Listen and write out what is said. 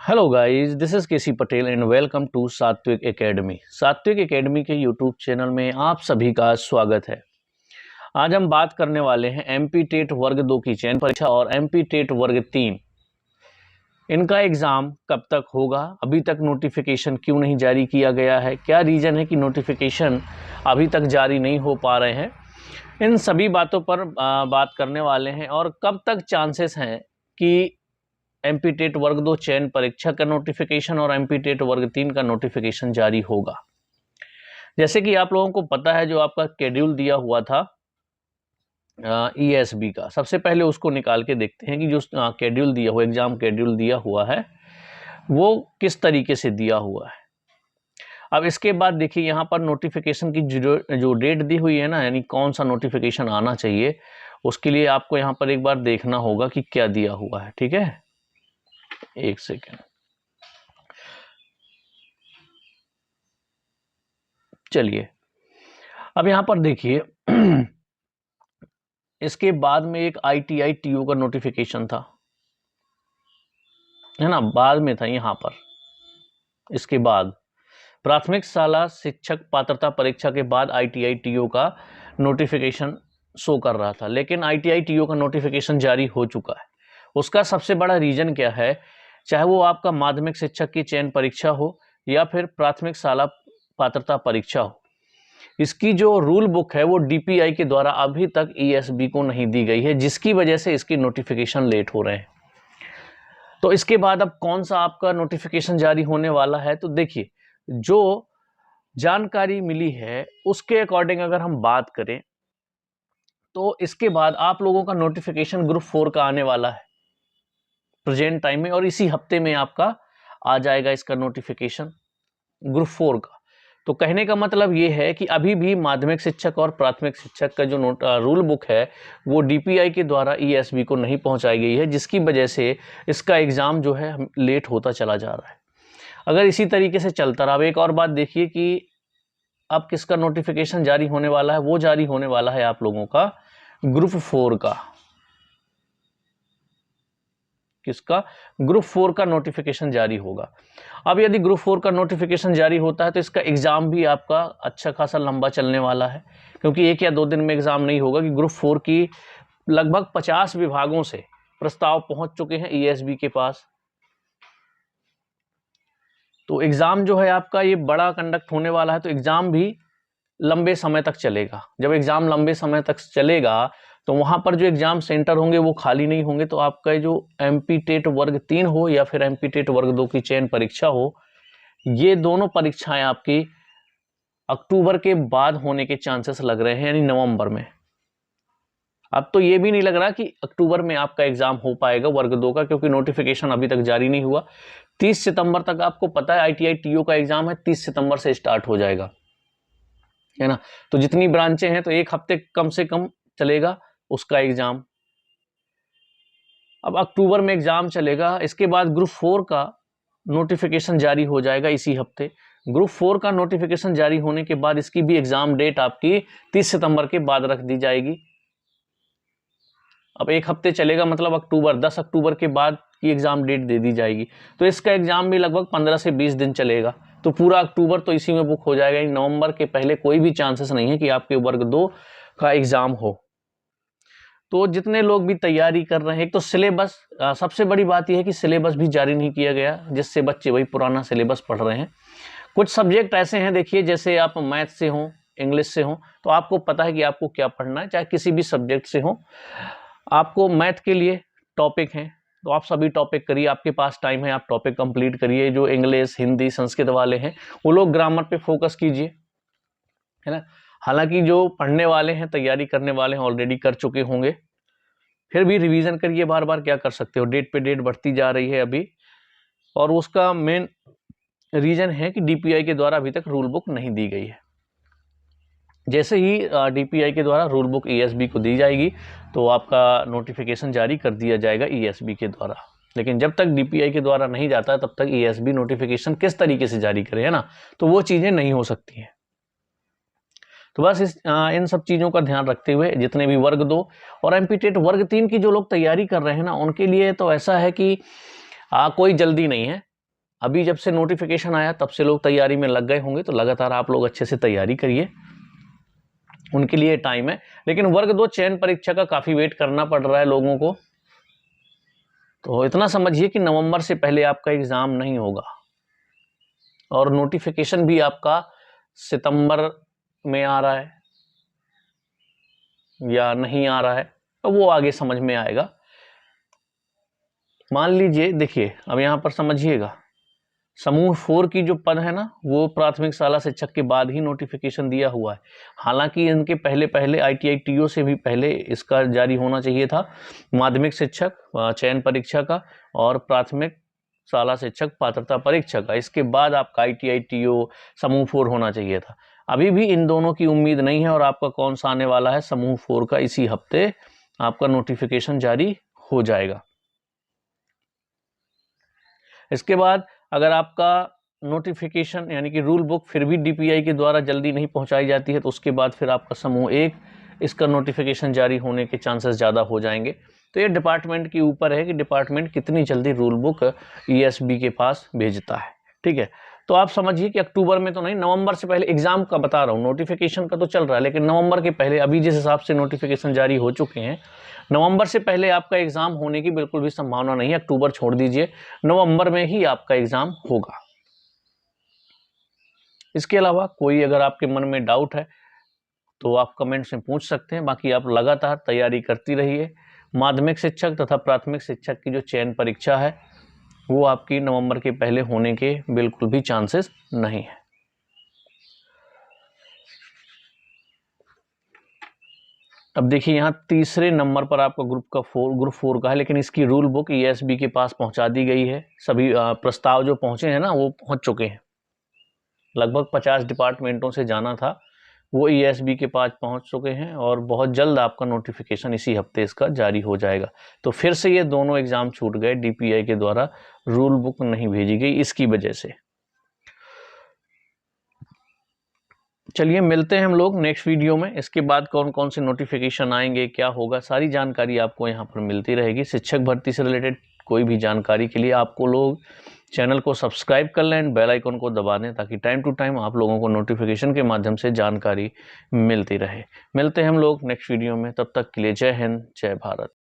Hello guys, this is KC Patel and welcome to Satvik Academy. Satvik Academy के YouTube channel में आप सभी का स्वागत है। आज हम बात करने वाले हैं एमपी टेट वर्ग 2 की चयन परीक्षा और एमपी टेट वर्ग 3 इनका एग्ज़ाम कब तक होगा, अभी तक नोटिफिकेशन क्यों नहीं जारी किया गया है, क्या रीज़न है कि नोटिफिकेशन अभी तक जारी नहीं हो पा रहे हैं। इन सभी बातों पर बात करने वाले हैं और कब तक चांसेस हैं कि एमपी टेट वर्ग 2 चयन परीक्षा का नोटिफिकेशन और एमपी टेट वर्ग 3 का नोटिफिकेशन जारी होगा। जैसे कि आप लोगों को पता है, जो आपका शेड्यूल दिया हुआ था ईएसबी का, सबसे पहले उसको निकाल के देखते हैं कि जो शेड्यूल दिया हुआ, एग्जाम शेड्यूल दिया हुआ है, वो किस तरीके से दिया हुआ है। अब इसके बाद देखिए, यहाँ पर नोटिफिकेशन की जो डेट दी हुई है ना, यानी कौन सा नोटिफिकेशन आना चाहिए, उसके लिए आपको यहाँ पर एक बार देखना होगा कि क्या दिया हुआ है। ठीक है, एक सेकेंड, चलिए अब यहाँ पर देखिए इसके बाद में एक आईटीआई टीओ का नोटिफिकेशन था, है ना, बाद में था यहाँ पर। इसके बाद प्राथमिक शाला शिक्षक पात्रता परीक्षा के बाद आईटीआई टीओ का नोटिफिकेशन शो कर रहा था, लेकिन आईटीआई टीओ का नोटिफिकेशन जारी हो चुका है। उसका सबसे बड़ा रीजन क्या है, चाहे वो आपका माध्यमिक शिक्षक की चयन परीक्षा हो या फिर प्राथमिक शाला पात्रता परीक्षा हो, इसकी जो रूल बुक है वो डीपीआई के द्वारा अभी तक ईएसबी को नहीं दी गई है, जिसकी वजह से इसकी नोटिफिकेशन लेट हो रहे हैं। तो इसके बाद अब कौन सा आपका नोटिफिकेशन जारी होने वाला है, तो देखिए, जो जानकारी मिली है उसके अकॉर्डिंग अगर हम बात करें तो इसके बाद आप लोगों का नोटिफिकेशन ग्रुप 4 का आने वाला है प्रेजेंट टाइम में, और इसी हफ्ते में आपका आ जाएगा इसका नोटिफिकेशन ग्रुप 4 का। तो कहने का मतलब ये है कि अभी भी माध्यमिक शिक्षक और प्राथमिक शिक्षक का जो रूल बुक है वो डीपीआई के द्वारा ईएसबी को नहीं पहुंचाई गई है, जिसकी वजह से इसका एग्ज़ाम जो है लेट होता चला जा रहा है। अगर इसी तरीके से चलता रहा, अब एक और बात देखिए कि अब किसका नोटिफिकेशन जारी होने वाला है, वो जारी होने वाला है आप लोगों का ग्रुप 4 का। किसका? ग्रुप 4 का नोटिफिकेशन जारी होगा। अब यदि ग्रुप 4 का नोटिफिकेशन जारी होता है तो इसका एग्ज़ाम भी आपका अच्छा खासा लंबा चलने वाला है, क्योंकि 1 या 2 दिन में एग्ज़ाम नहीं होगा कि ग्रुप 4 की लगभग 50 विभागों से प्रस्ताव पहुंच चुके हैं ईएसबी के पास। तो एग्ज़ाम जो है आपका ये बड़ा कंडक्ट होने वाला है, तो एग्ज़ाम भी लंबे समय तक चलेगा। जब एग्ज़ाम लंबे समय तक चलेगा तो वहाँ पर जो एग्ज़ाम सेंटर होंगे वो खाली नहीं होंगे। तो आपका जो एमपी टेट वर्ग 3 हो या फिर एमपी टेट वर्ग 2 की चयन परीक्षा हो, ये दोनों परीक्षाएं आपकी अक्टूबर के बाद होने के चांसेस लग रहे हैं, यानी नवंबर में। अब तो ये भी नहीं लग रहा कि अक्टूबर में आपका एग्ज़ाम हो पाएगा वर्ग 2 का, क्योंकि नोटिफिकेशन अभी तक जारी नहीं हुआ। 30 सितंबर तक आपको पता है आईटीआई टीओ का एग्ज़ाम है, 30 सितंबर से स्टार्ट हो जाएगा, है ना। तो जितनी ब्रांचें हैं तो 1 हफ्ते कम से कम चलेगा उसका एग्ज़ाम। अब अक्टूबर में एग्ज़ाम चलेगा, इसके बाद ग्रुप 4 का नोटिफिकेशन जारी हो जाएगा इसी हफ्ते। ग्रुप 4 का नोटिफिकेशन जारी होने के बाद इसकी भी एग्ज़ाम डेट आपकी 30 सितंबर के बाद रख दी जाएगी। अब 1 हफ्ते चलेगा, मतलब अक्टूबर 10 अक्टूबर के बाद की एग्ज़ाम डेट दे दी जाएगी। तो इसका एग्ज़ाम भी लगभग 15 से 20 दिन चलेगा। तो पूरा अक्टूबर तो इसी में बुक हो जाएगा। नवंबर के पहले कोई भी चांसेस नहीं है कि आपके वर्ग 2 का एग्ज़ाम हो। तो जितने लोग भी तैयारी कर रहे हैं, एक तो सिलेबस, सबसे बड़ी बात यह है कि सिलेबस भी जारी नहीं किया गया, जिससे बच्चे वही पुराना सिलेबस पढ़ रहे हैं। कुछ सब्जेक्ट ऐसे हैं, देखिए, जैसे आप मैथ से हों, इंग्लिश से हों, तो आपको पता है कि आपको क्या पढ़ना है, चाहे किसी भी सब्जेक्ट से हो। आपको मैथ के लिए टॉपिक हैं तो आप सभी टॉपिक करिए, आपके पास टाइम है, आप टॉपिक कंप्लीट करिए। जो इंग्लिश, हिंदी, संस्कृत वाले हैं वो लोग ग्रामर पे फोकस कीजिए, है ना। हालांकि जो पढ़ने वाले हैं, तैयारी करने वाले हैं, ऑलरेडी कर चुके होंगे, फिर भी रिवीजन करिए बार बार। क्या कर सकते हो, डेट पे डेट बढ़ती जा रही है अभी, और उसका मेन रीजन है कि डीपीआई के द्वारा अभी तक रूल बुक नहीं दी गई है। जैसे ही डीपीआई के द्वारा रूल बुक ईएसबी को दी जाएगी तो आपका नोटिफिकेशन जारी कर दिया जाएगा ईएसबी के द्वारा। लेकिन जब तक डीपीआई के द्वारा नहीं जाता तब तक ईएसबी नोटिफिकेशन किस तरीके से जारी करे, है ना, तो वो चीज़ें नहीं हो सकती हैं। तो बस इन सब चीज़ों का ध्यान रखते हुए जितने भी वर्ग 2 और एमपी टेट वर्ग 3 की जो लोग तैयारी कर रहे हैं ना, उनके लिए तो ऐसा है कि कोई जल्दी नहीं है। अभी जब से नोटिफिकेशन आया तब से लोग तैयारी में लग गए होंगे, तो लगातार आप लोग अच्छे से तैयारी करिए, उनके लिए टाइम है। लेकिन वर्ग 2 चयन परीक्षा का काफ़ी वेट करना पड़ रहा है लोगों को, तो इतना समझिए कि नवंबर से पहले आपका एग्ज़ाम नहीं होगा, और नोटिफिकेशन भी आपका सितंबर में आ रहा है या नहीं आ रहा है, तो वो आगे समझ में आएगा। मान लीजिए, देखिए अब यहाँ पर समझिएगा, समूह 4 की जो पद है ना, वो प्राथमिक शाला शिक्षक के बाद ही नोटिफिकेशन दिया हुआ है। हालांकि इनके पहले ITI TO से भी पहले इसका जारी होना चाहिए था, माध्यमिक शिक्षक चयन परीक्षा का और प्राथमिक शाला शिक्षक पात्रता परीक्षा का। इसके बाद आपका ITI TO समूह 4 होना चाहिए था। अभी भी इन दोनों की उम्मीद नहीं है, और आपका कौन सा आने वाला है, समूह 4 का इसी हफ्ते आपका नोटिफिकेशन जारी हो जाएगा। इसके बाद अगर आपका नोटिफिकेशन यानी कि रूल बुक फिर भी DPI के द्वारा जल्दी नहीं पहुंचाई जाती है, तो उसके बाद फिर आपका समूह 1 इसका नोटिफिकेशन जारी होने के चांसेस ज़्यादा हो जाएंगे। तो ये डिपार्टमेंट के ऊपर है कि डिपार्टमेंट कितनी जल्दी रूल बुक ESB के पास भेजता है। ठीक है, तो आप समझिए कि अक्टूबर में तो नहीं, नवंबर से पहले एग्जाम का बता रहा हूँ, नोटिफिकेशन का तो चल रहा है, लेकिन नवंबर के पहले, अभी जिस हिसाब से नोटिफिकेशन जारी हो चुके हैं, नवंबर से पहले आपका एग्जाम होने की बिल्कुल भी संभावना नहीं है। अक्टूबर छोड़ दीजिए, नवंबर में ही आपका एग्जाम होगा। इसके अलावा कोई अगर आपके मन में डाउट है तो आप कमेंट्स में पूछ सकते हैं। बाकी आप लगातार तैयारी करती रहिए। माध्यमिक शिक्षक तथा प्राथमिक शिक्षक की जो चयन परीक्षा है वो आपकी नवंबर के पहले होने के बिल्कुल भी चांसेस नहीं है। अब देखिए, यहाँ तीसरे नंबर पर आपका ग्रुप 4 का है, लेकिन इसकी रूल बुक ESB के पास पहुंचा दी गई है। सभी प्रस्ताव जो पहुंचे हैं ना, वो पहुंच चुके हैं। लगभग 50 डिपार्टमेंटों से जाना था, वो ESB के पास पहुंच चुके हैं, और बहुत जल्द आपका नोटिफिकेशन इसी हफ्ते इसका जारी हो जाएगा। तो फिर से ये दोनों एग्जाम छूट गए, DPI के द्वारा रूल बुक नहीं भेजी गई इसकी वजह से। चलिए, मिलते हैं हम लोग नेक्स्ट वीडियो में। इसके बाद कौन कौन से नोटिफिकेशन आएंगे, क्या होगा, सारी जानकारी आपको यहाँ पर मिलती रहेगी। शिक्षक भर्ती से रिलेटेड कोई भी जानकारी के लिए आपको लोग चैनल को सब्सक्राइब कर लें, बेल आइकन को दबा दें, ताकि टाइम टू टाइम आप लोगों को नोटिफिकेशन के माध्यम से जानकारी मिलती रहे। मिलते हैं हम लोग नेक्स्ट वीडियो में, तब तक के लिए जय हिंद, जय भारत।